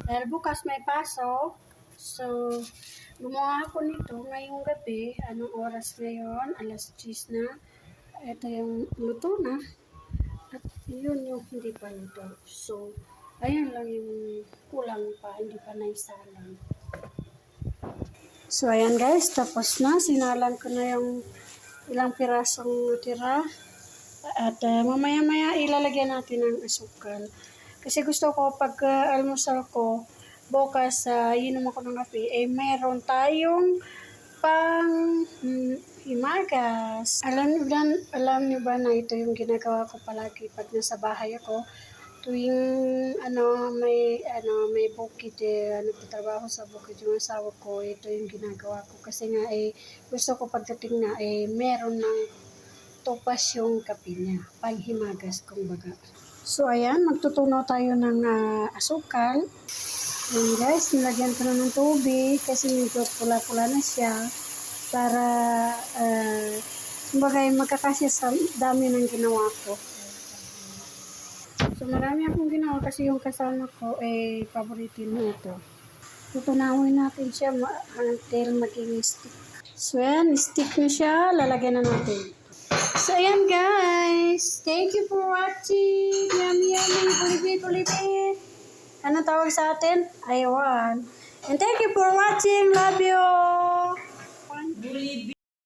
dahil bukas may pasok, so gumawa ako nito ngayong gabi. Anong oras ngayon? Alas 10 na. Ito yung luto na. At yun yung hindi pa luto. So, ayun lang yung kulang pa, hindi pa naisalang. So, ayan guys, tapos na. Sinalang ko na yung ilang pirasong natira. At mamaya-maya ilalagyan natin ng asukal. Kasi gusto ko pag almusal ko, bukas inom ako ng kape, meron tayong pang himagas. Alam niyo ba na ito yung ginagawa ko palagi pag nasa bahay ako? Tuwing may bukid nagtatrabaho sa bukid yung asawa ko, ito yung ginagawa ko kasi nga gusto ko pagdating na meron ng tupas yung kape niya, panghimagas kumbaga. So ayan, magtutunaw tayo ng asukal. Ayan guys, nilagyan ko na ng tubig kasi medyo pula-pula na siya para kumbaga magkakasya sa dami ng ginawa ko. So, marami akong ginawa kasi yung kasama ko, paborito mo ito. Tutunawin natin siya until maging stick. So, yan, stick na siya. Lalagyan na natin. So, ayan guys. Thank you for watching. Yummy, ulibit. Ano tawag sa atin? Aywan. And thank you for watching. Love you.